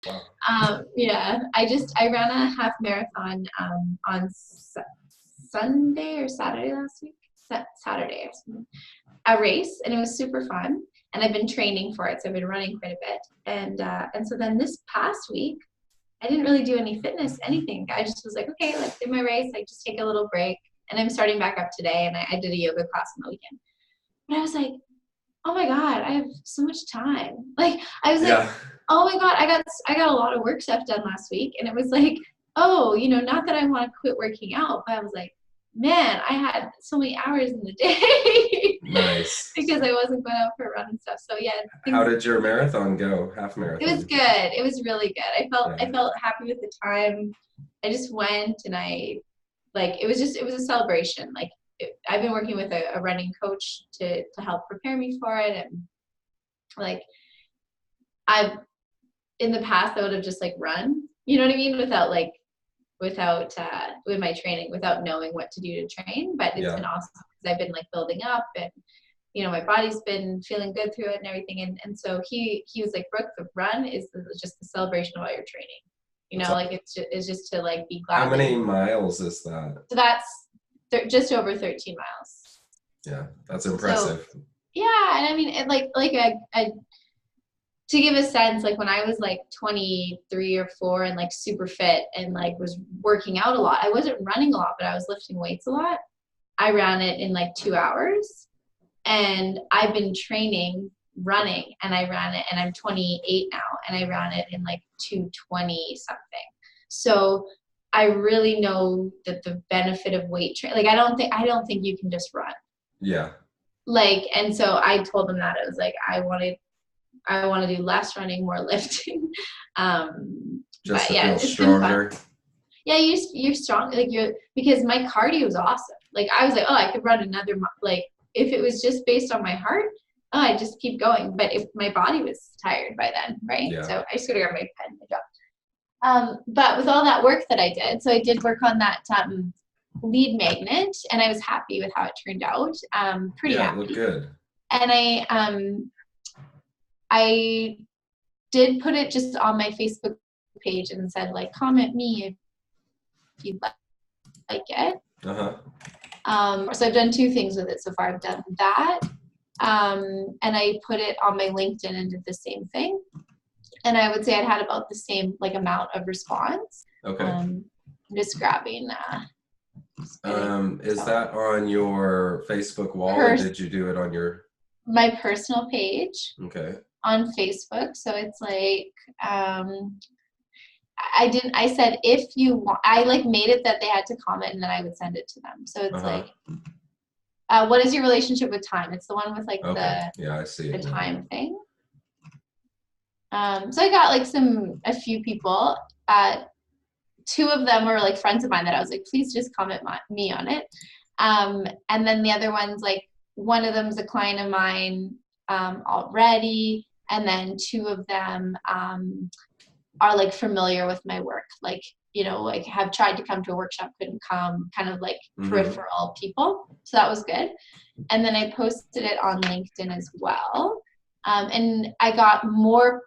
Wow. Yeah, I ran a half marathon on Sunday or Saturday last week. Saturday or something. A race, and it was super fun. And I've been training for it, so I've been running quite a bit. And so then this past week, I didn't really do any fitness, anything. I just was like, okay, let's do my race. Like, just take a little break. And I'm starting back up today, and I did a yoga class on the weekend. But I was like, oh my God, I have so much time. Like, I was like, Yeah. oh my God, I got a lot of work stuff done last week. And it was like, oh, not that I want to quit working out, but I was like, man, I had so many hours in the day Nice. because I wasn't going out for a run and stuff. So yeah, How things, did your marathon go? Half it was marathon. good. It was really good. I Yeah. felt happy with the time. I just went, and it was a celebration. Like, I've been working with a running coach to help prepare me for it. And like, I've, in the past, I would have just like run, you know what I mean? Without with my training, without knowing what to do to train. But it's Yeah. been awesome because I've been like building up, and my body's been feeling good through it and everything. And so he was like, Brooke, the run is just the celebration of all your training. That's all. Like it's just to like be How glad that many you. miles is that? So that's just over 13 miles. Yeah, that's So impressive. yeah, and I mean, to give a sense, like when I was like 23 or 4 and like super fit and like was working out a lot, I wasn't running a lot, but I was lifting weights a lot. I ran it in like 2 hours. And I've been training running, and I ran it, and I'm 28 now, and I ran it in like 220 something. So I really know that the benefit of weight training, like I don't think you can just run. Yeah. Like, and so I told them that. It was like, I want to do less running, more lifting. Just But to yeah, feel it's been fun. stronger. Yeah, you're strong. Like, because my cardio was awesome. Like, I was like, oh, I could run another, like, if it was just based on my heart, oh, I just keep going. But if my body was tired by then, right? Yeah. So I just got to grab my pen and my job. But with all that work that I did, so I did work on that lead magnet, and I was happy with how it turned out. Pretty Yeah, it looked happy. good. And I did put it just on my Facebook page and said, like, comment me if you'd like it. Uh-huh. So I've done 2 things with it so far. I've done that, and I put it on my LinkedIn and did the same thing. And I would say I'd had about the same like amount of response. Okay. I'm just grabbing. Is that on your Facebook wall, or did you do it on your? My personal page. Okay. On Facebook. So it's like, I said, if you want, I like made it that they had to comment, and then I would send it to them. So it's like, what is your relationship with time? It's the one with like yeah, I see it the now. time thing. So I got like a few people. 2 of them were like friends of mine that I was like, please just comment me on it. And then the other one's like, one of them's a client of mine already, and then 2 of them are like familiar with my work, like like have tried to come to a workshop, couldn't come, kind of like peripheral people. So that was good. And then I posted it on LinkedIn as well, and I got more.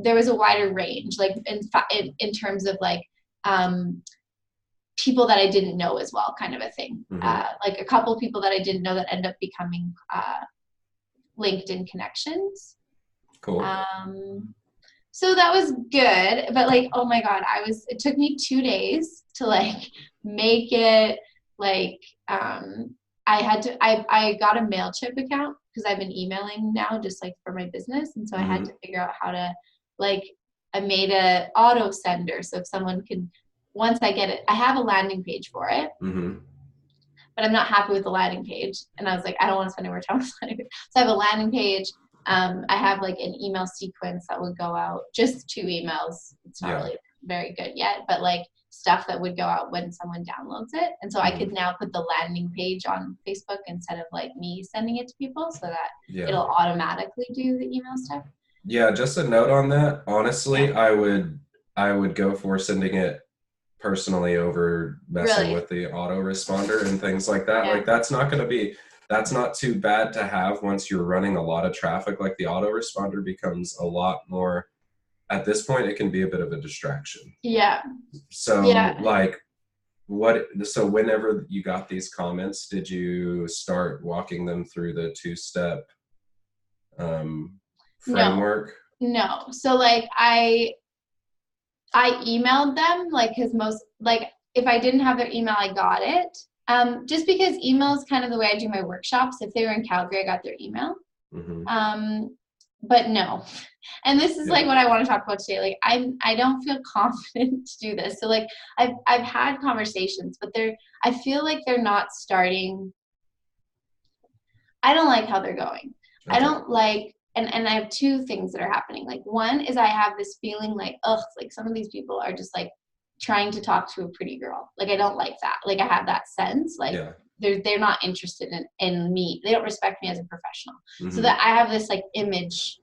There was a wider range, like in terms of like people that I didn't know as well, kind of a thing. Like a couple of people that I didn't know that end up becoming LinkedIn connections. Cool. So that was good, but like, oh my God, it took me 2 days to like make it like, I got a MailChimp account because I've been emailing now just like for my business. And so I had to figure out how to like, I made a auto sender. So if someone could, once I get it, I have a landing page for it, but I'm not happy with the landing page. And I was like, I don't want to spend any more time on the landing page. So I have a landing page. I have like an email sequence that would go out, just 2 emails. It's not really very good yet, but like stuff that would go out when someone downloads it. And so I could now put the landing page on Facebook instead of like me sending it to people, so that it'll automatically do the email stuff. Yeah, just a note on that. Honestly, I would go for sending it personally over messing with the autoresponder and things like that. Like that's not too bad to have once you're running a lot of traffic. Like the autoresponder becomes a lot more at this point, it can be a bit of a distraction. Yeah. So like, so whenever you got these comments, did you start walking them through the 2-step framework? No. So like I emailed them, like, because most, like, if I didn't have their email, I got it. Just because email is kind of the way I do my workshops. If they were in Calgary, I got their email. But no. And this is like what I want to talk about today. Like I don't feel confident to do this. So like I've had conversations, but I feel like they're not starting. I don't like how they're going. Okay. I don't like, and I have two things that are happening. Like one is I have this feeling like, ugh, like some of these people are just like trying to talk to a pretty girl. Like I don't like that. Like I have that sense. Like they're not interested in me. They don't respect me as a professional. So that I have this like image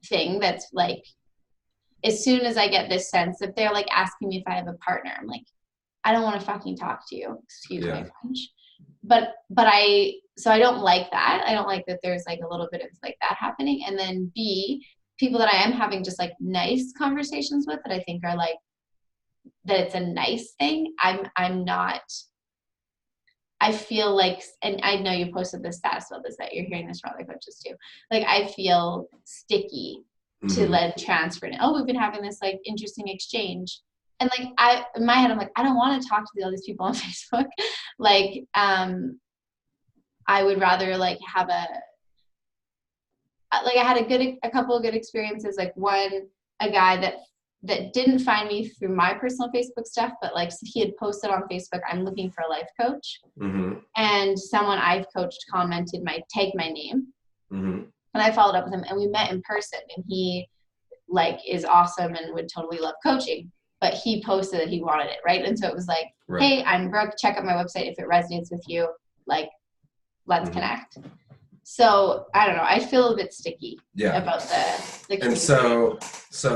thing that's like, as soon as I get this sense, if they're like asking me if I have a partner, I'm like, I don't want to fucking talk to you. Excuse my French. But so I don't like that. I don't like that there's like a little bit of like that happening. And then B, people that I am having just like nice conversations with that I think are like, that it's a nice thing. I'm not, I feel like, and I know you posted this status about this, that you're hearing this from other coaches too. Like I feel sticky to then transfer it. Oh, we've been having this like interesting exchange. And like in my head, I'm like, I don't want to talk to all these people on Facebook. Like, I would rather like have I had a couple of good experiences. Like a guy that didn't find me through my personal Facebook stuff, but like he had posted on Facebook, I'm looking for a life coach. And someone I've coached commented tagged my name. And I followed up with him and we met in person, and he like is awesome and would totally love coaching, but he posted that he wanted it. Right. And so it was like, hey, I'm Brooke, check out my website. If it resonates with you, like, let's connect. So I don't know. I feel a bit sticky about the and so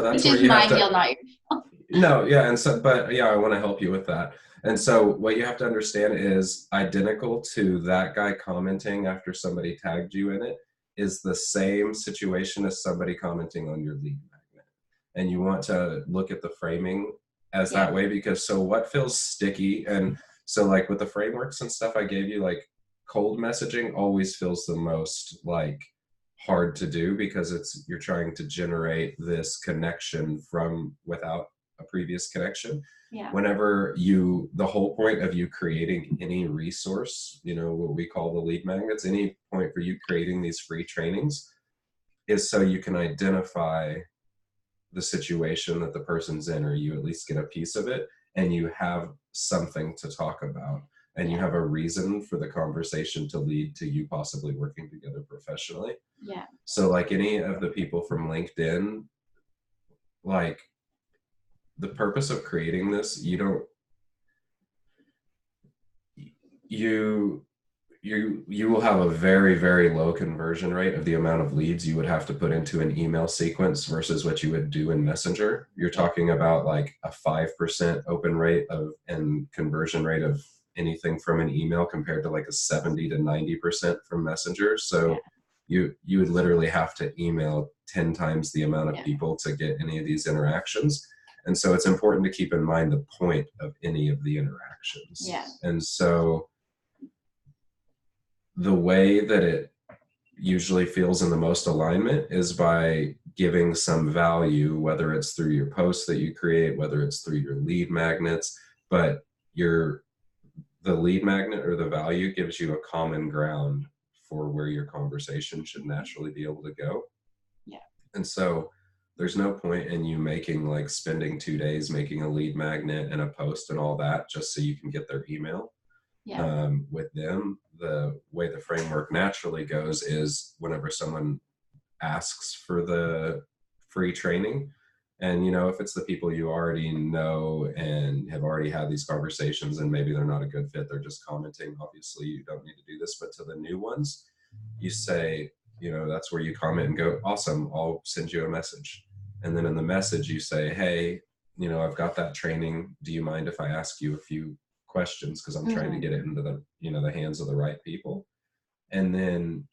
that's which where is you my have to, deal, not your deal. No, yeah, and so, but yeah, I want to help you with that. And so what you have to understand is identical to that guy commenting after somebody tagged you in it is the same situation as somebody commenting on your lead magnet. And you want to look at the framing as that way, because so what feels sticky, and so like with the frameworks and stuff I gave you, like cold messaging always feels the most like hard to do, because you're trying to generate this connection from without a previous connection. Whenever the whole point of you creating any resource, what we call the lead magnets, any point for you creating these free trainings is so you can identify the situation that the person's in, or you at least get a piece of it, and you have something to talk about, and you have a reason for the conversation to lead to you possibly working together professionally. So like any of the people from LinkedIn, like the purpose of creating this, you will have a very, very low conversion rate of the amount of leads you would have to put into an email sequence versus what you would do in Messenger. You're talking about like a 5% open rate and conversion rate of anything from an email compared to like a 70 to 90% from Messenger. So you would literally have to email 10 times the amount of people to get any of these interactions. And so it's important to keep in mind the point of any of the interactions. And so the way that it usually feels in the most alignment is by giving some value, whether it's through your posts that you create, whether it's through your lead magnets, but the lead magnet or the value gives you a common ground for where your conversation should naturally be able to go. And so there's no point in you spending 2 days making a lead magnet and a post and all that just so you can get their email. With them, the way the framework naturally goes is whenever someone asks for the free training, and if it's the people you already know and have already had these conversations and maybe they're not a good fit, they're just commenting, obviously you don't need to do this. But to the new ones, you say, that's where you comment and go, awesome, I'll send you a message. And then in the message you say, hey, I've got that training, do you mind if I ask you a few questions, because I'm trying to get it into the hands of the right people. And then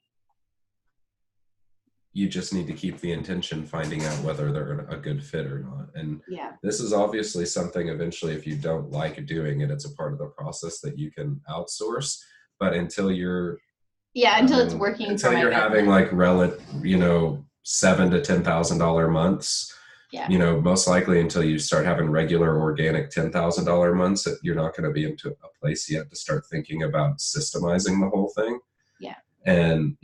you just need to keep the intention, finding out whether they're a good fit or not. And Yeah. this is obviously something eventually, if you don't like doing it, it's a part of the process that you can outsource. But until you're until it's working for my business. having like $7,000 to $10,000 months, most likely until you start having regular organic $10,000 months, you're not going to be into a place yet to start thinking about systemizing the whole thing. Yeah. And,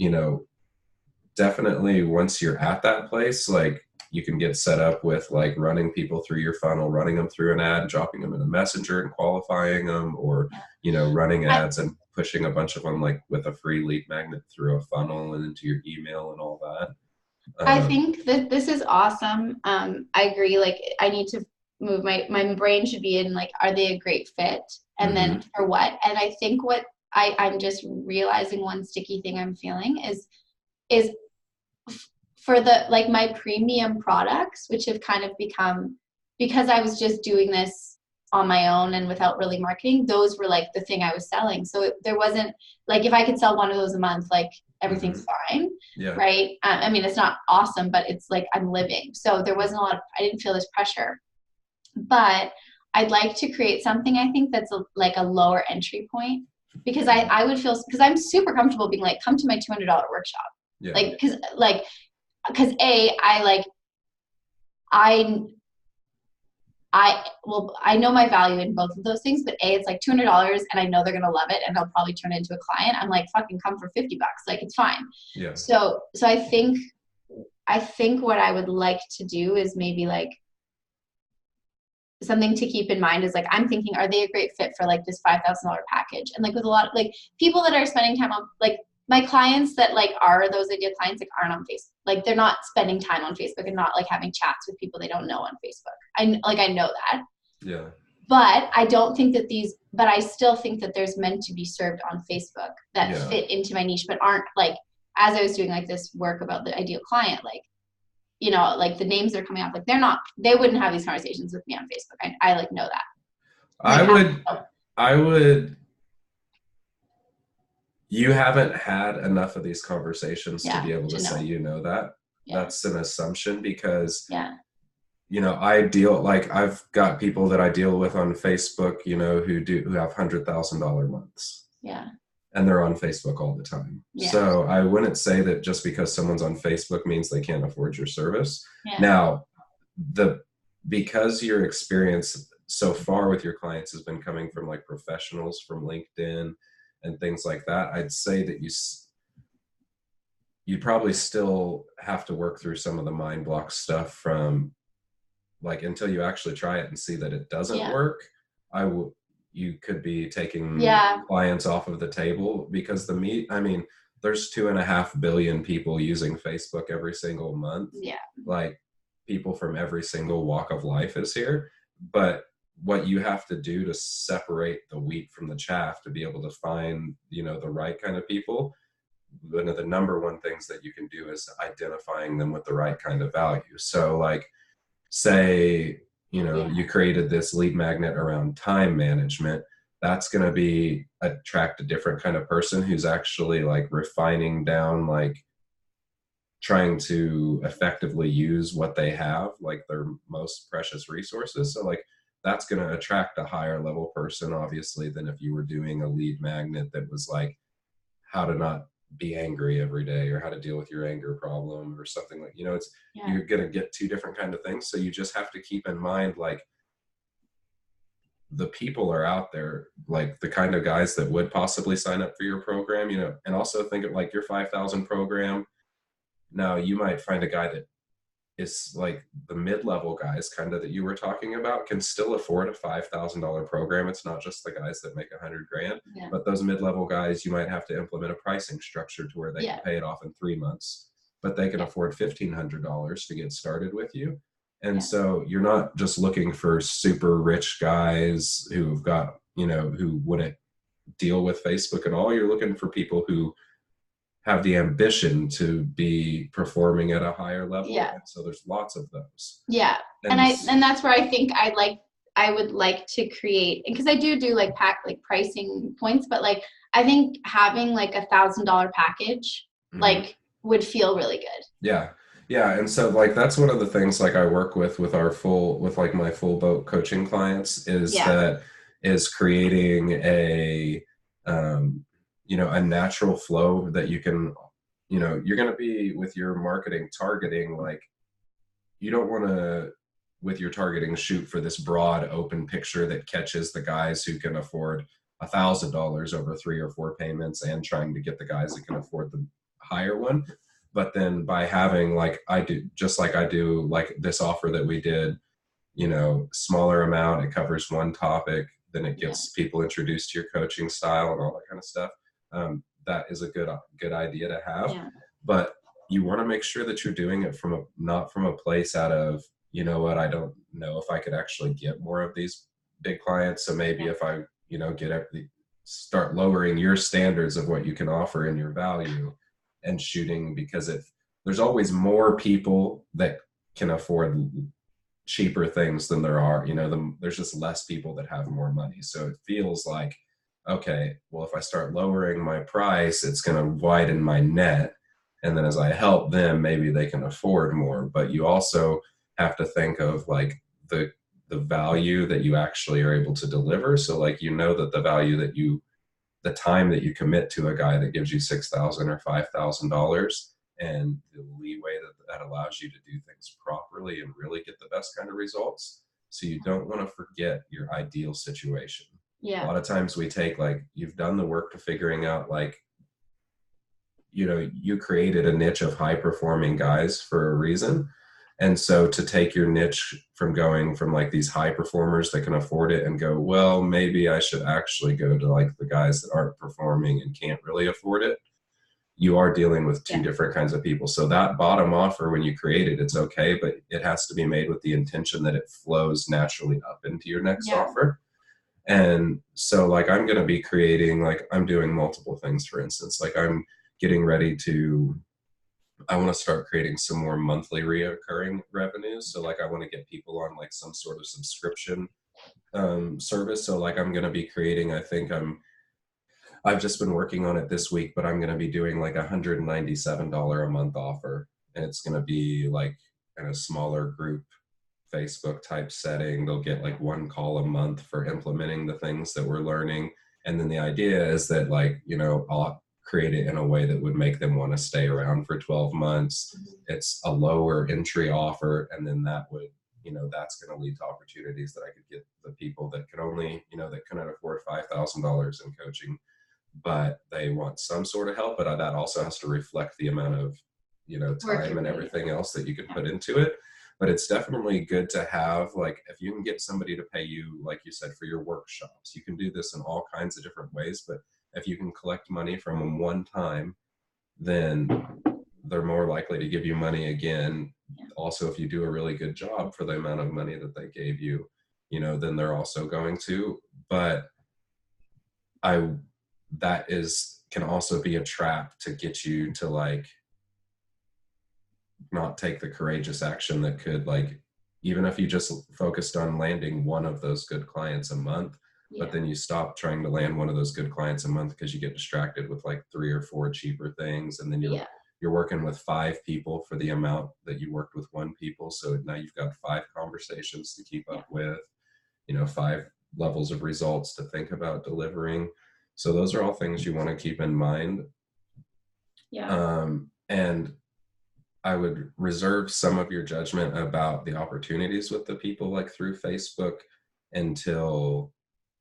definitely once you're at that place, like you can get set up with like running people through your funnel, running them through an ad, dropping them in a messenger and qualifying them, or, running ads and pushing a bunch of them like with a free lead magnet through a funnel and into your email and all that. I think that this is awesome. I agree. Like I need to move my brain should be in like, are they a great fit? And then for what? And I think what I'm just realizing one sticky thing I'm feeling is for the, like my premium products, which have kind of become, because I was just doing this on my own and without really marketing, those were like the thing I was selling. So there wasn't like, if I could sell one of those a month, like everything's fine. Yeah. Right. I mean, it's not awesome, but it's like I'm living. So there wasn't I didn't feel this pressure, but I'd like to create something, I think that's like a lower entry point, because I would feel, because I'm super comfortable being like, come to my $200 workshop. Yeah. Because I know my value in both of those things, but it's like $200 and I know they're going to love it and they'll probably turn it into a client. I'm like, fucking come for $50. Like, it's fine. Yeah. So I think what I would like to do is maybe like something to keep in mind is like, I'm thinking, are they a great fit for like this $5,000 package? And like with a lot of like people that are spending time on, like my clients that like are those ideal clients, like aren't on Facebook. Like they're not spending time on Facebook and not like having chats with people they don't know on Facebook. I know that. Yeah. But I don't think that but I still think that there's meant to be served on Facebook that fit into my niche, but aren't like, as I was doing like this work about the ideal client, like, like the names that are coming up, like they wouldn't have these conversations with me on Facebook. I like know that. I would, you haven't had enough of these conversations to be able to say, that. Yeah. That's an assumption because, I've got people that I deal with on Facebook, who have $100,000 months. Yeah. And they're on Facebook all the time. Yeah. So I wouldn't say that just because someone's on Facebook means they can't afford your service. Yeah. Now, because your experience so far with your clients has been coming from like professionals from LinkedIn and things like that, I'd say that you probably still have to work through some of the mind block stuff from like until you actually try it and see that it doesn't work. You could be taking clients off of the table because there's 2.5 billion people using Facebook every single month. Yeah. Like people from every single walk of life is here. But what you have to do to separate the wheat from the chaff to be able to find, the right kind of people, one of the number one things that you can do is identifying them with the right kind of value. So like, say, you created this lead magnet around time management, that's going to attract a different kind of person who's actually like refining down, like trying to effectively use what they have, like their most precious resources. So like, that's going to attract a higher level person, obviously, than if you were doing a lead magnet that was like how to not be angry every day or how to deal with your anger problem or something like, you're going to get two different kind of things. So you just have to keep in mind, like the people are out there, like the kind of guys that would possibly sign up for your program, and also think of like your 5,000 program. Now you might find a guy that is like the mid-level guys kind of that you were talking about can still afford a $5,000 program. It's not just the guys that make $100,000, but those mid-level guys, you might have to implement a pricing structure to where they can pay it off in 3 months, but they can afford $1,500 to get started with you. And so you're not just looking for super rich guys who've got, who wouldn't deal with Facebook at all. You're looking for people who have the ambition to be performing at a higher level. Yeah. And so there's lots of those. Yeah. And that's where I think I would like to create, because I do like pricing points, but like I think having like $1,000 package, like would feel really good. Yeah. Yeah. And so like that's one of the things like I work with our full with like my full boat coaching clients is Yeah. that is creating a a natural flow that you can, you're gonna be with your marketing targeting, like you don't wanna with your targeting shoot for this broad open picture that catches the guys who can afford $1,000 over 3 or 4 payments and trying to get the guys that can afford the higher one. But then by having like I do, just like I do, like this offer that we did, smaller amount, it covers one topic, then it Yeah. gets people introduced to your coaching style and all that kind of stuff. That is a good idea to have. Yeah. But you want to make sure that you're doing it from a not from a place out of, you know what, I don't know if I could actually get more of these big clients. So maybe Yeah. if I, start lowering your standards of what you can offer and your value and shooting, because if there's always more people that can afford cheaper things than there are, there's just less people that have more money. So it feels like, okay, well, if I start lowering my price, it's going to widen my net. And then as I help them, maybe they can afford more. But you also have to think of like the value that you actually are able to deliver. So like, that the time that you commit to a guy that gives you $6,000 or $5,000 and the leeway that allows you to do things properly and really get the best kind of results. So you don't want to forget your ideal situation. Yeah. A lot of times we take like, you've done the work to figuring out like, you created a niche of high performing guys for a reason. And so to take your niche from going from like these high performers that can afford it and go, well, maybe I should actually go to like the guys that aren't performing and can't really afford it. You are dealing with two different kinds of people. So that bottom offer, when you create it, it's okay, but it has to be made with the intention that it flows naturally up into your next offer. And so like, I'm going to be creating, like I'm doing multiple things, for instance, like I'm getting ready to, I want to start creating some more monthly reoccurring revenues. So like I want to get people on like some sort of subscription service. So like I'm going to be creating, I've just been working on it this week, but I'm going to be doing like $197 a month offer. And it's going to be like in a smaller group Facebook type setting. They'll get like one call a month for implementing the things that we're learning. And then the idea is that like, I'll create it in a way that would make them want to stay around for 12 months. It's a lower entry offer. And then that would, that's going to lead to opportunities that I could get the people that could only, that couldn't afford $5,000 in coaching, but they want some sort of help. But that also has to reflect the amount of, time and everything else that you could put into it. But it's definitely good to have, like, if you can get somebody to pay you, like you said, for your workshops, you can do this in all kinds of different ways. But if you can collect money from them one time, then they're more likely to give you money again. Also, if you do a really good job for the amount of money that they gave you, then they're also going to. But can also be a trap to get you to like not take the courageous action that could, like, even if you just focused on landing one of those good clients a month, but then you stop trying to land one of those good clients a month because you get distracted with like 3 or 4 cheaper things, and then you're working with 5 people for the amount that you worked with 1 people. So now you've got 5 conversations to keep up with, 5 levels of results to think about delivering. So those are all things you want to keep in mind. And I would reserve some of your judgment about the opportunities with the people like through Facebook until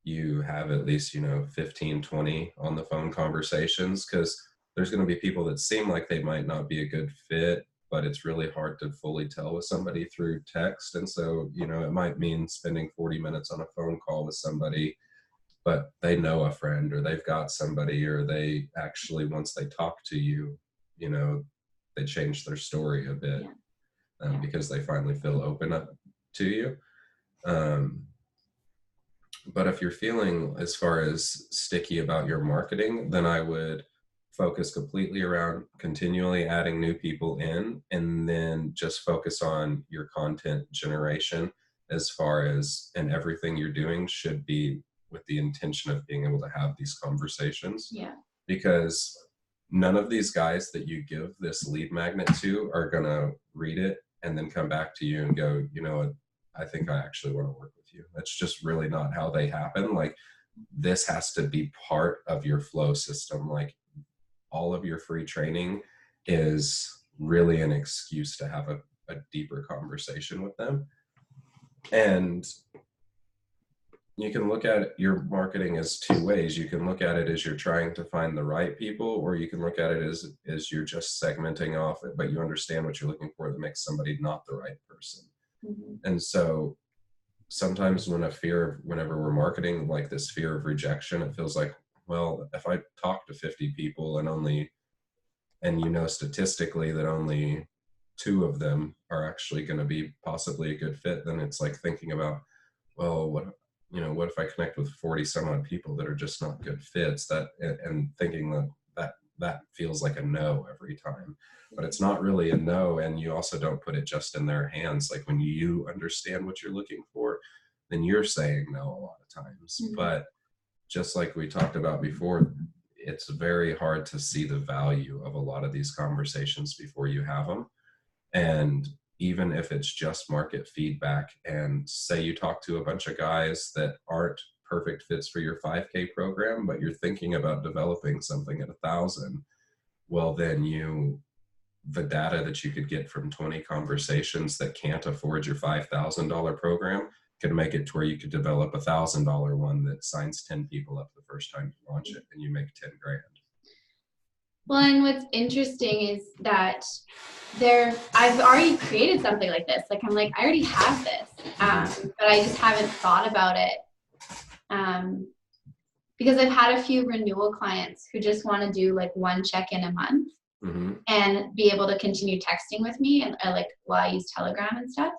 you have at least, 15, 20 on the phone conversations, because there's going to be people that seem like they might not be a good fit, but it's really hard to fully tell with somebody through text. And so, it might mean spending 40 minutes on a phone call with somebody, but they know a friend or they've got somebody, or they actually, once they talk to you, they change their story a bit because they finally feel open up to you. But if you're feeling as far as sticky about your marketing, then I would focus completely around continually adding new people in, and then just focus on your content generation as far as, and everything you're doing should be with the intention of being able to have these conversations. Because none of these guys that you give this lead magnet to are going to read it and then come back to you and go, you know, I think I actually want to work with you. That's just really not how they happen. Like, this has to be part of your flow system. Like, all of your free training is really an excuse to have a deeper conversation with them. And you can look at your marketing as two ways. You can look at it as you're trying to find the right people, or you can look at it as you're just segmenting off it, but you understand what you're looking for that makes somebody not the right person. Mm-hmm. And so sometimes whenever we're marketing, like this fear of rejection, it feels like, well, if I talk to 50 people and you know statistically that only 2 of them are actually going to be possibly a good fit, then it's like thinking about, well, what if I connect with 40 some odd people that are just not good fits, and thinking that feels like a no every time. But it's not really a no, and you also don't put it just in their hands. Like, when you understand what you're looking for, then you're saying no a lot of times. Mm-hmm. But just like we talked about before, it's very hard to see the value of a lot of these conversations before you have them. And even if it's just market feedback, and say you talk to a bunch of guys that aren't perfect fits for your 5K program, but you're thinking about developing something at 1,000, well, then the data that you could get from 20 conversations that can't afford your $5,000 program could make it to where you could develop a $1,000 one that signs 10 people up the first time you launch it, and you make 10 grand. Well, and what's interesting is that I've already created something like this. Like, I'm like, I already have this, but I just haven't thought about it. Because I've had a few renewal clients who just want to do like one check-in a month, mm-hmm. and be able to continue texting with me, and I use Telegram and stuff.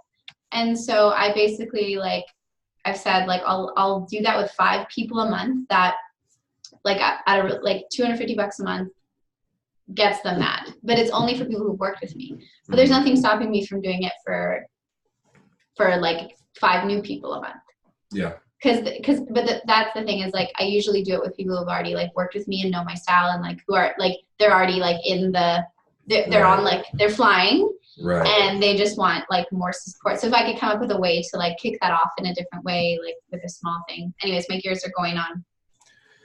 And so I basically, like, I've said, like, I'll do that with 5 people a month that, like, at $250 a month gets them that. But it's only for people who worked with me. But there's nothing stopping me from doing it for like 5 new people a month. Yeah. That's the thing, is like, I usually do it with people who've already like worked with me and know my style, and like who are like, they're already like they're right. on, like, they're flying, right, and they just want like more support. So if I could come up with a way to like kick that off in a different way, like with a small thing. Anyways, my gears are going on,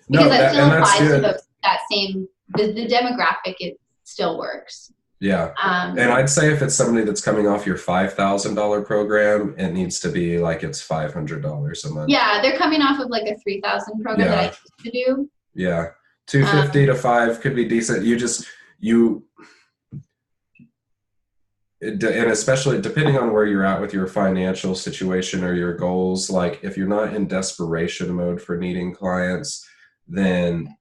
because that still applies to that same the demographic. It still works. Yeah. And I'd say if it's somebody that's coming off your $5,000 program, it needs to be like, it's $500 a month. Yeah, they're coming off of like a $3,000 program that I used to do. Yeah. 250 to 5 could be decent. And especially depending on where you're at with your financial situation or your goals, like if you're not in desperation mode for needing clients, then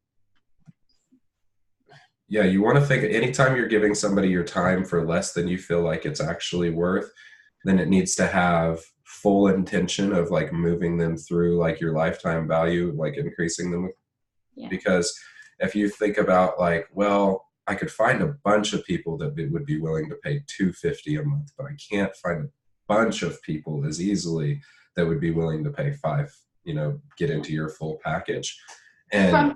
yeah, you want to think anytime you're giving somebody your time for less than you feel like it's actually worth, then it needs to have full intention of like moving them through like your lifetime value, like increasing them. Yeah. Because if you think about like, well, I could find a bunch of people that would be willing to pay $250 a month, but I can't find a bunch of people as easily that would be willing to pay $5, get into your full package. And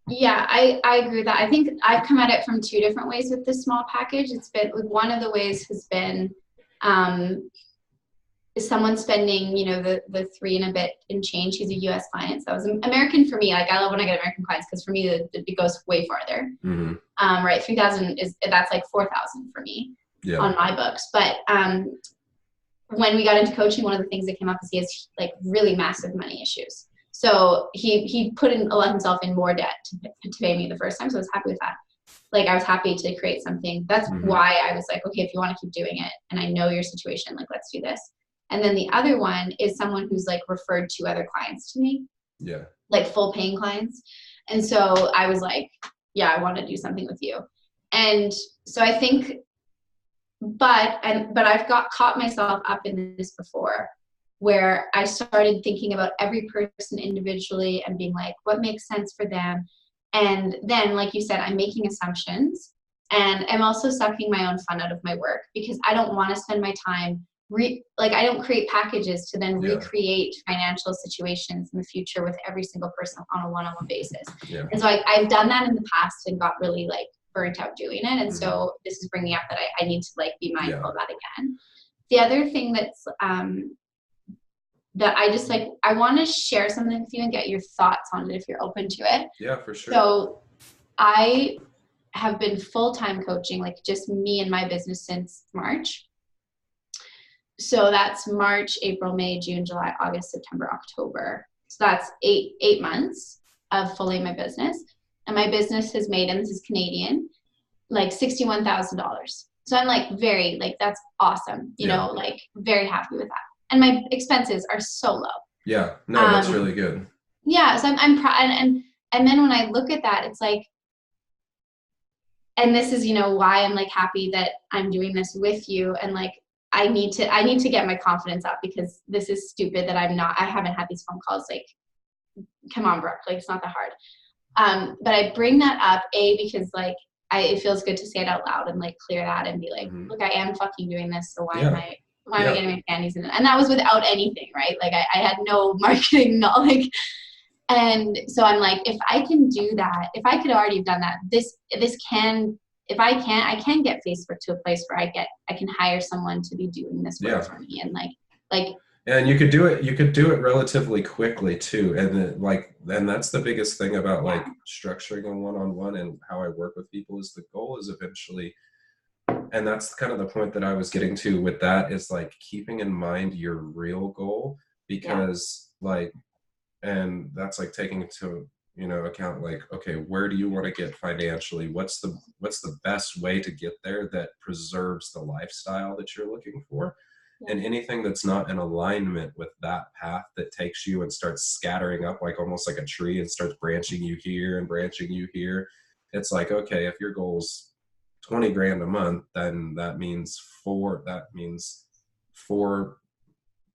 yeah, I agree with that. I think I've come at it from 2 different ways with this small package. It's been, one of the ways has been someone spending, the 3 and a bit and change. He's a U.S. client, so that was American for me. Like, I love when I get American clients, because for me it goes way farther. Mm-hmm. Right, 3,000 that's like 4,000 for me, yeah, on my books. But when we got into coaching, one of the things that came up is he has like really massive money issues. So he put in a lot himself in more debt to pay me the first time. So I was happy with that. Like, I was happy to create something. That's mm-hmm. why I was like, okay, if you want to keep doing it, and I know your situation, like, let's do this. And then the other one is someone who's like referred 2 other clients to me. Yeah. Like full paying clients. And so I was like, yeah, I want to do something with you. And so I think, but I've caught myself up in this before, where I started thinking about every person individually and being like, what makes sense for them? And then, like you said, I'm making assumptions, and I'm also sucking my own fun out of my work, because I don't want to spend my time like I don't create packages to then Yeah. recreate financial situations in the future with every single person on a one-on-one basis. Yeah. And so I've done that in the past and got really like burnt out doing it. And so this is bringing up that I need to like be mindful of that again. The other thing that's that I just like, I want to share something with you and get your thoughts on it if you're open to it. Yeah, for sure. So I have been full-time coaching, like just me and my business since March. So that's March, April, May, June, July, August, September, October. So that's eight months of fully my business. And my business has made, and this is Canadian, like $61,000. So I'm like very, like, that's awesome. You know, like very happy with that. And my expenses are so low. Yeah, no, that's really good. Yeah, so I'm proud. And then when I look at that, it's like, and this is, you know, why I'm like happy that I'm doing this with you. And like, I need to get my confidence up, because this is stupid that I haven't had these phone calls. Like, come on, Brooke, like it's not that hard. But I bring that up, because like, it feels good to say it out loud and like clear that and be like, look, I am fucking doing this. So why am I getting my panties in it? And that was without anything, right? Like I had no marketing knowledge. And so I'm like, if I can do that, if I could already have done that, if I can get Facebook to a place where I can hire someone to be doing this work for me. And like, and you could do it relatively quickly too. And that's the biggest thing about like structuring a one-on-one and how I work with people, is the goal is eventually, and that's kind of the point that I was getting to with that, is like keeping in mind your real goal, because like, and that's like taking into, you know, account like, okay, where do you want to get financially? What's the best way to get there that preserves the lifestyle that you're looking for? And anything that's not in alignment with that path, that takes you and starts scattering up like almost like a tree and starts branching you here and branching you here. It's like, okay, if your goal's 20 grand a month, then that means four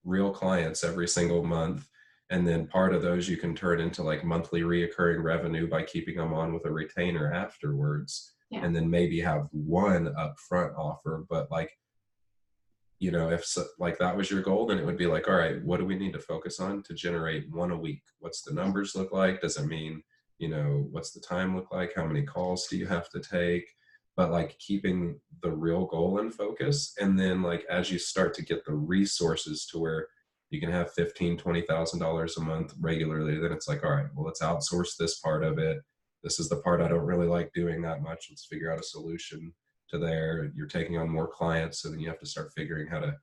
real clients every single month. And then part of those you can turn into like monthly reoccurring revenue by keeping them on with a retainer afterwards. And then maybe have one upfront offer. But like, you know, if like that was your goal, then it would be like, all right, what do we need to focus on to generate one a week? What's the numbers look like? Does it mean, you know, what's the time look like? How many calls do you have to take? But like keeping the real goal in focus. And then like, as you start to get the resources to where you can have $15,000, $20,000 a month regularly, then it's like, all right, well, let's outsource this part of it. This is the part I don't really like doing that much. Let's figure out a solution to there. You're taking on more clients, so then you have to start figuring how to,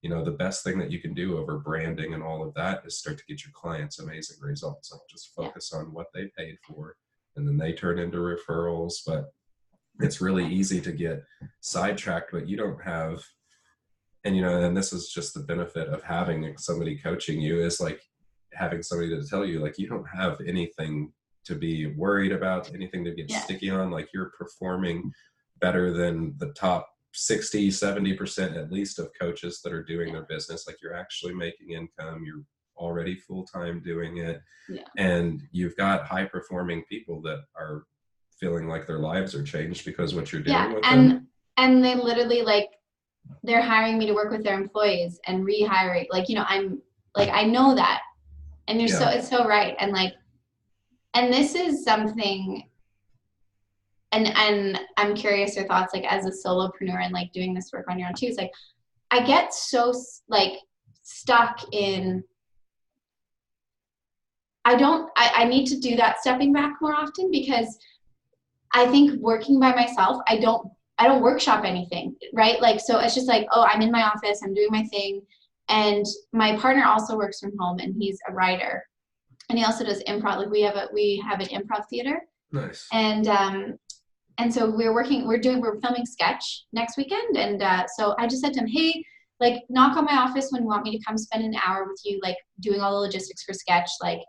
you know, the best thing that you can do over branding and all of that is start to get your clients amazing results. Like just focus on what they paid for, and then they turn into referrals. But it's really easy to get sidetracked, but you don't have, and you know, and this is just the benefit of having somebody coaching you, is like having somebody to tell you, like, you don't have anything to be worried about, anything to get sticky on. Like, you're performing better than the top 60, 70% at least of coaches that are doing their business. Like, you're actually making income, you're already full-time doing it, and you've got high performing people that are feeling like their lives are changed because what you're doing with them. And they literally, like, they're hiring me to work with their employees and rehiring, like, you know, I'm like, I know that, and you're so, it's so right. And like, and this is something, and I'm curious your thoughts, like, as a solopreneur and like doing this work on your own too. It's like, I get so like stuck in, I need to do that stepping back more often, because I think working by myself, I don't workshop anything, right? Like, so it's just like, oh, I'm in my office, I'm doing my thing. And my partner also works from home, and he's a writer, and he also does improv. Like, we have an improv theater. Nice. And so we're filming sketch next weekend. And so I just said to him, hey, like, knock on my office when you want me to come spend an hour with you, like, doing all the logistics for sketch. Like,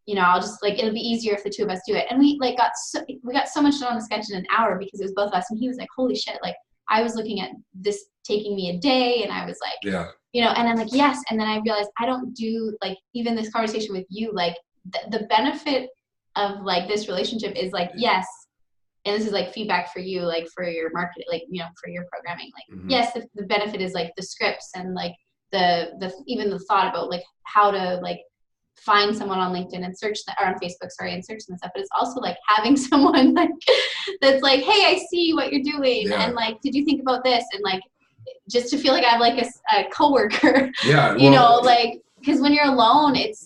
you know, I'll just, like, it'll be easier if the two of us do it. And we got so much done on the sketch in an hour because it was both of us. And he was like, holy shit, like, I was looking at this taking me a day, and I was like, you know, and I'm like, yes. And then I realized I don't do, like, even this conversation with you, like, the benefit of, like, this relationship is, like, yes, and this is like feedback for you, like for your market, like, you know, for your programming, like, Mm-hmm. yes, the benefit is like the scripts and like the even the thought about like how to like find someone on LinkedIn and search or on Facebook, sorry, and search them and stuff. But it's also like having someone like that's like, hey, I see what you're doing, Yeah. and like, did you think about this? And like, just to feel like I have like a coworker. Yeah. You know, like, because when you're alone, it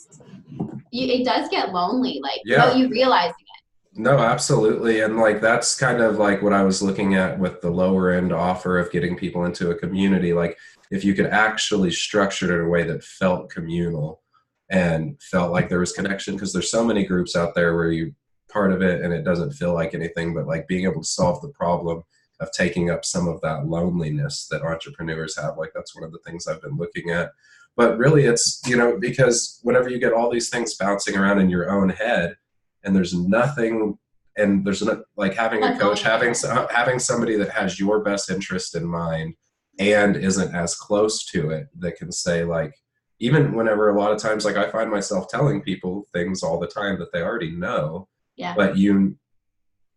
does get lonely, like without you realizing it. No, absolutely. And like that's kind of like what I was looking at with the lower end offer of getting people into a community. Like if you could actually structure it in a way that felt communal and felt like there was connection, because there's so many groups out there where you part of it and it doesn't feel like anything, but like being able to solve the problem of taking up some of that loneliness that entrepreneurs have. Like that's one of the things I've been looking at. But really it's, you know, because whenever you get all these things bouncing around in your own head, and there's nothing, and there's no, like having a coach, having somebody that has your best interest in mind and isn't as close to it, that can say like, even whenever a lot of times, like I find myself telling people things all the time that they already know, but you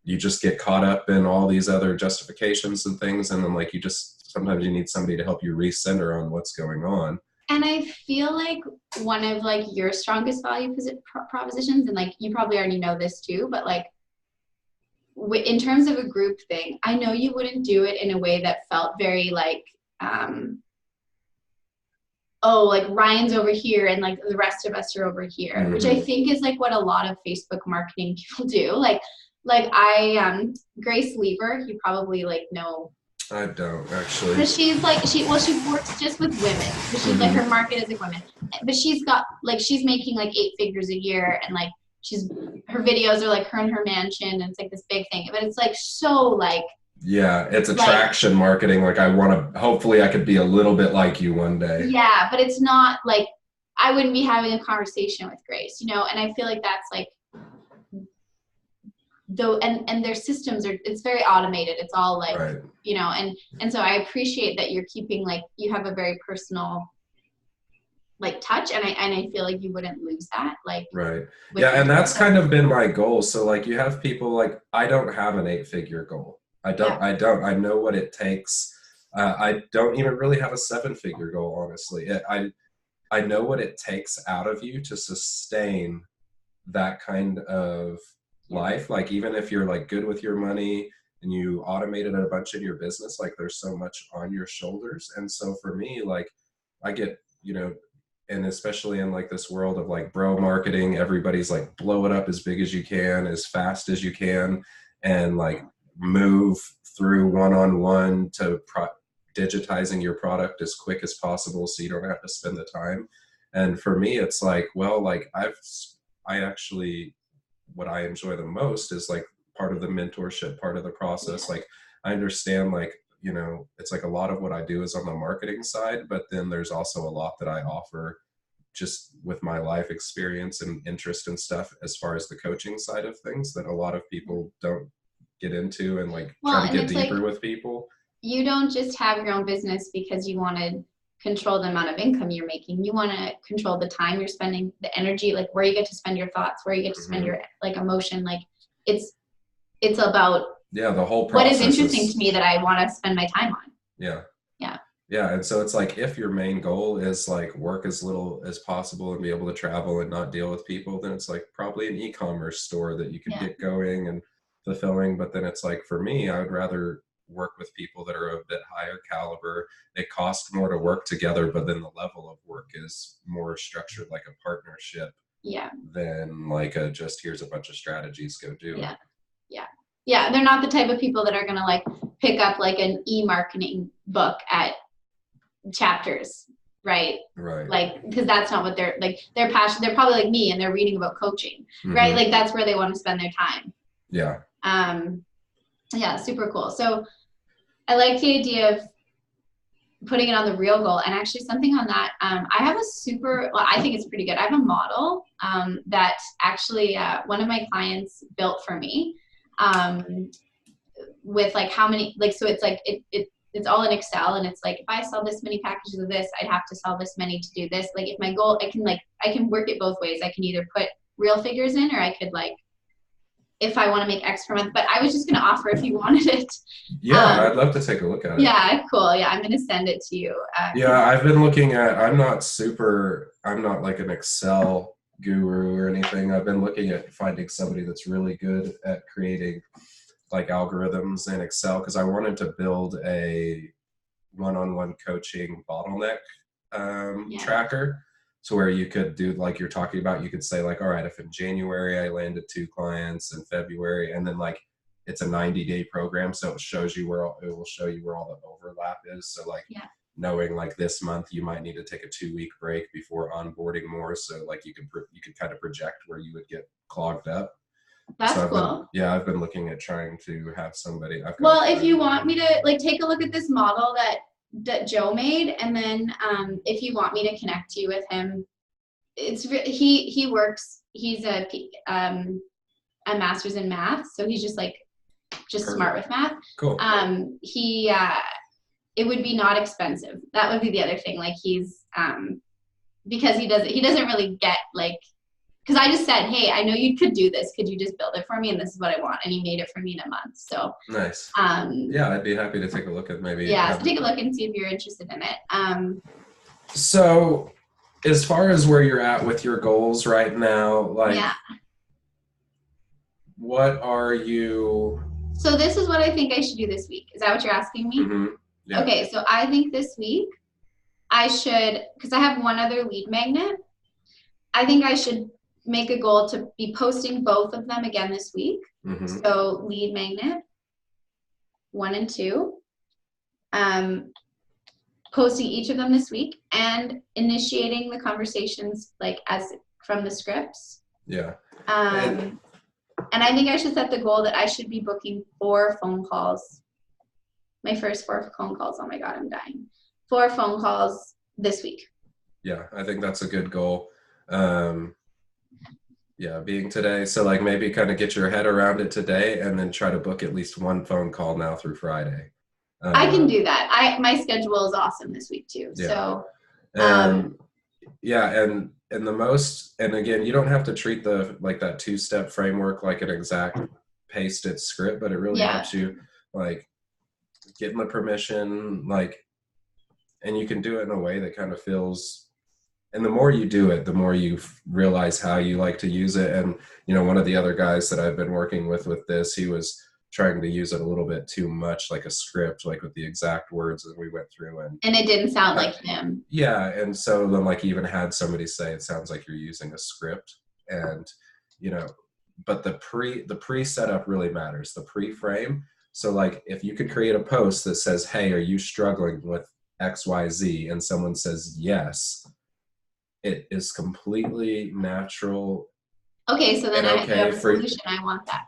just get caught up in all these other justifications and things. And then like, you just, sometimes you need somebody to help you recenter on what's going on. And I feel like one of like your strongest value propositions, and like you probably already know this too, but like in terms of a group thing, I know you wouldn't do it in a way that felt very like, oh, like Ryan's over here and like the rest of us are over here, mm-hmm. which I think is like what a lot of Facebook marketing people do. Like Grace Lever, you probably like know. I don't actually. But she's like, she works just with women. So she's mm-hmm. like, her market is like women. But she's got, like, she's making like 8 figures a year. And like, her videos are like her in her mansion. And it's like this big thing. But it's like, so like. Yeah, it's attraction marketing. Like hopefully I could be a little bit like you one day. Yeah, but it's not like, I wouldn't be having a conversation with Grace, you know? And I feel like that's like, though, and their systems it's very automated. It's all like, right. You know, and so I appreciate that you're keeping like, you have a very personal like touch, and I feel like you wouldn't lose that. Like, right. Yeah. And that's kind of been my goal. So like you have people like, I don't have an 8-figure goal. I I know what it takes. I don't even really have a 7-figure goal, honestly. I know what it takes out of you to sustain that kind of life. Like even if you're like good with your money and you automated a bunch in your business, like there's so much on your shoulders. And so for me, like I get, you know, and especially in like this world of like bro marketing, everybody's like blow it up as big as you can, as fast as you can, and like move through one-on-one to digitizing your product as quick as possible so you don't have to spend the time. And for me, it's like, well, like I actually, what I enjoy the most is like part of the mentorship, part of the process. Like I understand, like, you know, it's like a lot of what I do is on the marketing side, but then there's also a lot that I offer just with my life experience and interest and stuff as far as the coaching side of things that a lot of people don't get into and like try to get deeper with people. You don't just have your own business because you want to control the amount of income you're making. You want to control the time you're spending, the energy, like where you get to spend your thoughts, where you get to spend your like emotion. Like it's about the whole process. What is interesting to me that I want to spend my time on. Yeah. And so it's like, if your main goal is like work as little as possible and be able to travel and not deal with people, then it's like probably an e-commerce store that you could get going and fulfilling. But then it's like, for me, I would rather work with people that are a bit higher caliber. It costs more to work together, but then the level of work is more structured like a partnership than like just here's a bunch of strategies, go do it. Yeah, they're not the type of people that are going to like pick up like an e-marketing book at chapters, right? Like, because that's not what they're like. They're passionate. They're probably like me and they're reading about coaching, right? Like that's where they want to spend their time. Yeah, super cool. So I like the idea of putting it on the real goal, and actually something on that. I have I think it's pretty good. I have a model that actually one of my clients built for me with like how many, like, so it's like, it's all in Excel, and it's like, if I sell this many packages of this, I'd have to sell this many to do this. Like if my goal, I can work it both ways. I can either put real figures in, or I could like, if I want to make X per month, but I was just going to offer if you wanted it. Yeah, I'd love to take a look at it. Yeah, cool. Yeah, I'm going to send it to you. Yeah, I've been looking at, I'm not like an Excel guru or anything. I've been looking at finding somebody that's really good at creating like algorithms in Excel, because I wanted to build a one-on-one coaching bottleneck tracker. So where you could do like you're talking about, you could say like, all right, if in January I landed 2 clients, in February, and then like it's a 90-day program, so it will show you where all the overlap is. So like knowing like this month you might need to take a 2-week break before onboarding more, so like you could kind of project where you would get clogged up. That's cool. I've been looking at trying to have somebody. Well, if you want me to like take a look at this model that Joe made, and then if you want me to connect you with him, he works. He's a master's in math, so he's just Perfect. Smart with math. Cool. It would be not expensive. That would be the other thing. Like he's because he doesn't really get like. Because I just said, hey, I know you could do this. Could you just build it for me? And this is what I want. And he made it for me in a month. So nice. Yeah, I'd be happy to take a look at maybe. Yeah, so take a look and see if you're interested in it. So as far as where you're at with your goals right now, like what are you? So this is what I think I should do this week. Is that what you're asking me? Mm-hmm. Yeah. Okay, so I think this week I should, because I have one other lead magnet, I think I should make a goal to be posting both of them again this week. Mm-hmm. So lead magnet 1 and 2, posting each of them this week and initiating the conversations like as from the scripts. Yeah. And I think I should set the goal that I should be booking 4 phone calls. My first 4 phone calls. Oh my God, I'm dying. 4 phone calls this week. Yeah, I think that's a good goal. Yeah, being today. So like maybe kind of get your head around it today and then try to book at least 1 phone call now through Friday. I can do that. My schedule is awesome this week too. Yeah. So yeah, and the most, and again, you don't have to treat that 2-step framework like an exact pasted script, but it really helps you like getting the permission, like, and you can do it in a way that kind of feels. And the more you do it, the more you realize how you like to use it. And, one of the other guys that I've been working with this, he was trying to use it a little bit too much like a script, like with the exact words that we went through. And it didn't sound like him. Yeah. And so then like even had somebody say, it sounds like you're using a script. And, but the pre-setup really matters, the pre-frame. So like if you could create a post that says, hey, are you struggling with XYZ? And someone says, yes. It is completely natural. Okay, so then I have a solution. I want that.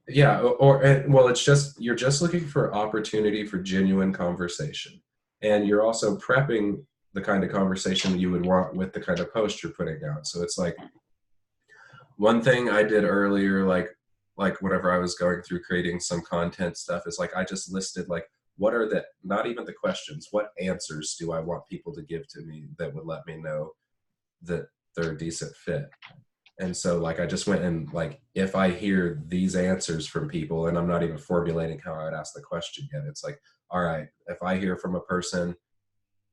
Yeah, it's just, you're just looking for opportunity for genuine conversation. And you're also prepping the kind of conversation you would want with the kind of post you're putting out. So it's like, one thing I did earlier, like whenever I was going through creating some content stuff, is like I just listed like, what are not even the questions, what answers do I want people to give to me that would let me know that they're a decent fit. And so like I just went and like, if I hear these answers from people, and I'm not even formulating how I would ask the question yet, it's like, all right, if I hear from a person,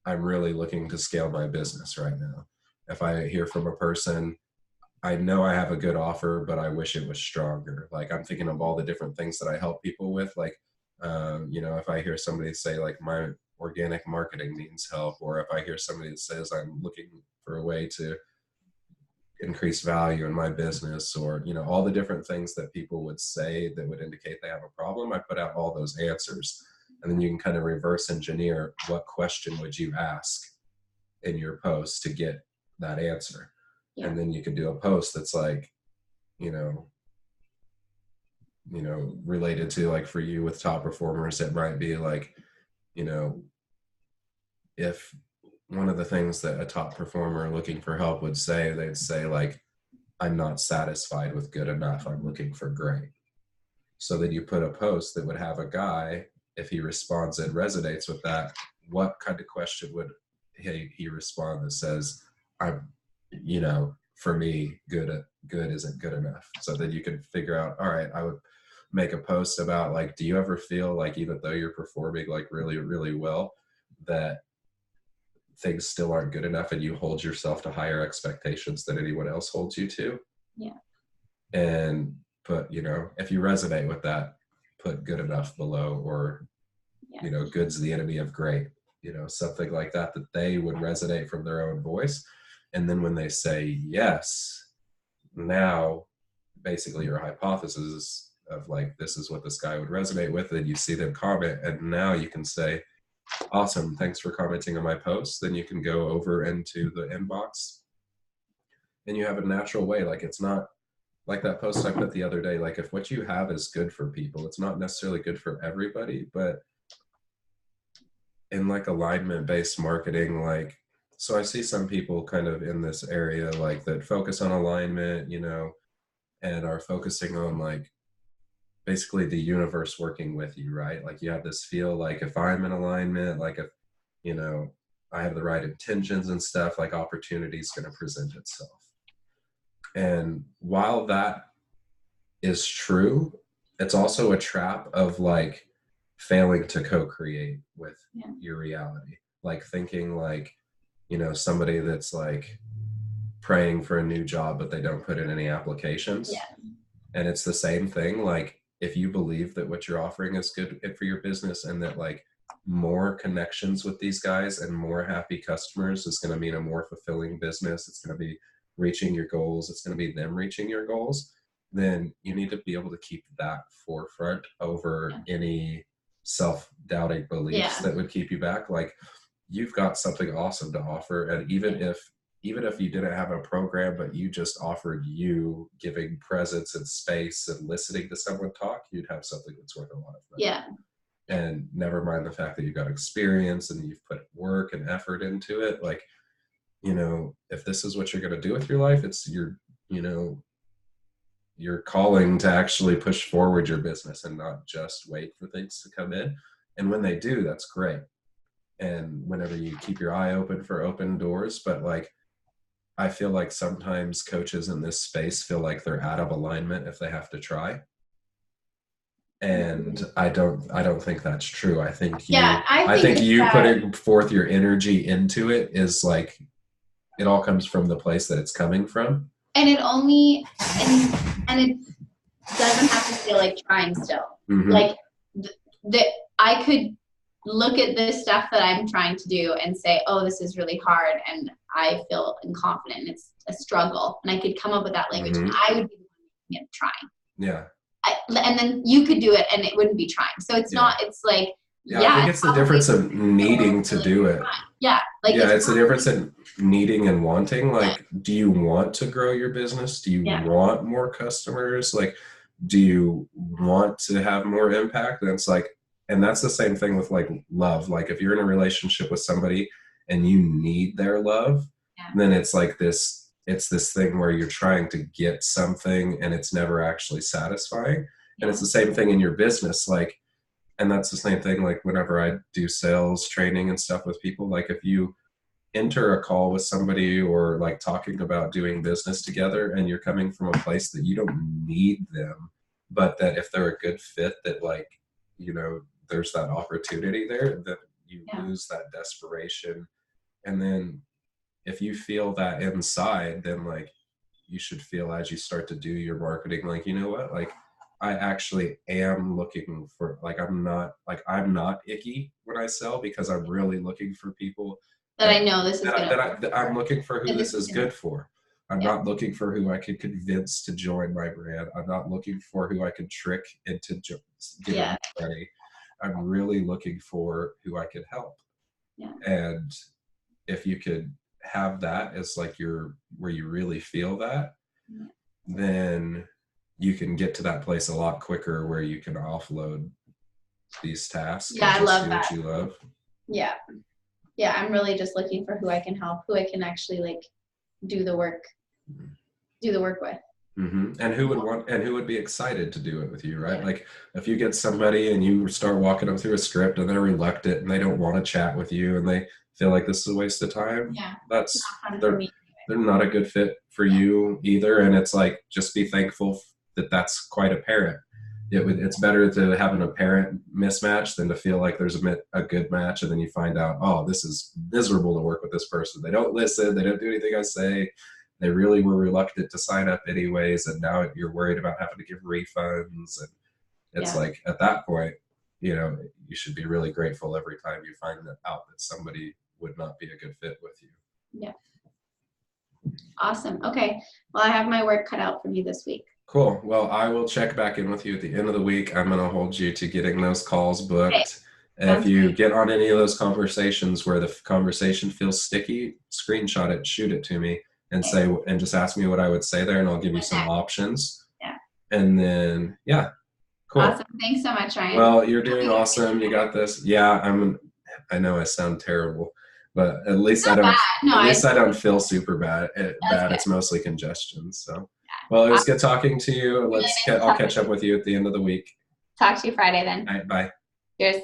I'm really looking to scale my business right now. If I hear from a person, I know I have a good offer, but I wish it was stronger. Like I'm thinking of all the different things that I help people with. Like, if I hear somebody say like my organic marketing needs help, or if I hear somebody that says I'm looking for a way to increase value in my business, or, all the different things that people would say that would indicate they have a problem, I put out all those answers. And then you can kind of reverse engineer what question would you ask in your post to get that answer. Yeah. And then you can do a post that's like, related to like for you with top performers, it might be like, if one of the things that a top performer looking for help would say, they'd say like, I'm not satisfied with good enough, I'm looking for great. So then you put a post that would have a guy, if he responds and resonates with that, what kind of question would he respond that says, I'm, for me, good isn't good enough. So then you can figure out, all right, I would make a post about like, do you ever feel like even though you're performing like really, really well, that things still aren't good enough and you hold yourself to higher expectations than anyone else holds you to? Yeah. And put, you know, if you resonate with that, put good enough below, or, you know, good's the enemy of great, you know, something like that, that they would resonate from their own voice. And then when they say yes, now basically your hypothesis of like, this is what this guy would resonate with, and you see them comment, and now you can say, awesome, thanks for commenting on my post. Then you can go over into the inbox and you have a natural way. Like, it's not like that post I put the other day, like if what you have is good for people, it's not necessarily good for everybody, but in like alignment based marketing, like, so I see some people kind of in this area like that focus on alignment, you know, and are focusing on like basically the universe working with you, right? Like you have this feel like if I'm in alignment, like if, you know, I have the right intentions and stuff, like opportunity is going to present itself. And while that is true, it's also a trap of like failing to co-create with your reality. Like thinking like, you know, somebody that's like praying for a new job, but they don't put in any applications. Yeah. And it's the same thing. Like if you believe that what you're offering is good for your business, and that like more connections with these guys and more happy customers is going to mean a more fulfilling business, it's going to be reaching your goals, it's going to be them reaching your goals, then you need to be able to keep that forefront over any self-doubting beliefs that would keep you back. Like you've got something awesome to offer, and even if you didn't have a program, but you just offered you giving presence and space and listening to someone talk, you'd have something that's worth a lot of money. Yeah. And never mind the fact that you've got experience and you've put work and effort into it. Like, you know, if this is what you're going to do with your life, it's your, you know, your calling to actually push forward your business and not just wait for things to come in. And when they do, that's great. And whenever you keep your eye open for open doors, but like, I feel like sometimes coaches in this space feel like they're out of alignment if they have to try. And I don't think that's true. I think you putting forth your energy into it is like, it all comes from the place that it's coming from. And it only, and it doesn't have to feel like trying still. Mm-hmm. Like I could look at this stuff that I'm trying to do and say, oh, this is really hard, and I feel inconfident, and it's a struggle, and I could come up with that language, and I would be the one trying. Yeah. And then you could do it, and it wouldn't be trying. So it's not, it's like, I think it's the difference of needing to do it. Yeah. Like it's the difference in needing and wanting. Like, do you want to grow your business? Do you want more customers? Like, do you want to have more impact? And it's like, and that's the same thing with like love. Like if you're in a relationship with somebody and you need their love, then it's like this, it's this thing where you're trying to get something and it's never actually satisfying. And it's the same thing in your business. Like, and that's the same thing, like whenever I do sales training and stuff with people, like if you enter a call with somebody or like talking about doing business together and you're coming from a place that you don't need them, but that if they're a good fit, that like, you know, there's that opportunity there, that you lose that desperation. And then if you feel that inside, then like you should feel as you start to do your marketing, like, you know what, like I actually am looking for, like, I'm not icky when I sell, because I'm really looking for people that I know this is that I'm looking for who this is good for. I'm not looking for who I could convince to join my brand. I'm not looking for who I could trick into giving money. I'm really looking for who I could help. Yeah. And if you could have that as like where you really feel that, then you can get to that place a lot quicker where you can offload these tasks. Yeah, I love that. What you love. Yeah. Yeah, I'm really just looking for who I can help, who I can actually like do the work with. Mm-hmm. And who would be excited to do it with you, right? Yeah. Like if you get somebody and you start walking them through a script and they're reluctant and they don't want to chat with you and they feel like this is a waste of time, that's they're not a good fit for you either. And it's like, just be thankful that that's quite apparent. It's better to have an apparent mismatch than to feel like there's a good match, and then you find out, oh, this is miserable to work with this person. They don't listen. They don't do anything I say. They really were reluctant to sign up anyways, and now you're worried about having to give refunds. And it's like, at that point, you know, you should be really grateful every time you find out that somebody would not be a good fit with you. Yeah. Awesome. Okay. Well, I have my work cut out for me this week. Cool. Well, I will check back in with you at the end of the week. I'm going to hold you to getting those calls booked. Okay. And if you get on any of those conversations where the conversation feels sticky, screenshot it, shoot it to me, and say, and just ask me what I would say there, and I'll give you some options. Yeah. And then, yeah. Cool. Awesome. Thanks so much, Ryan. Well, you're doing awesome. You got this. Yeah, I know I sound terrible, but at least I don't feel super bad. It's mostly congestion. So. Well, it was good talking to you. I'll catch up with you at the end of the week. Talk to you Friday then. All right, bye. Cheers.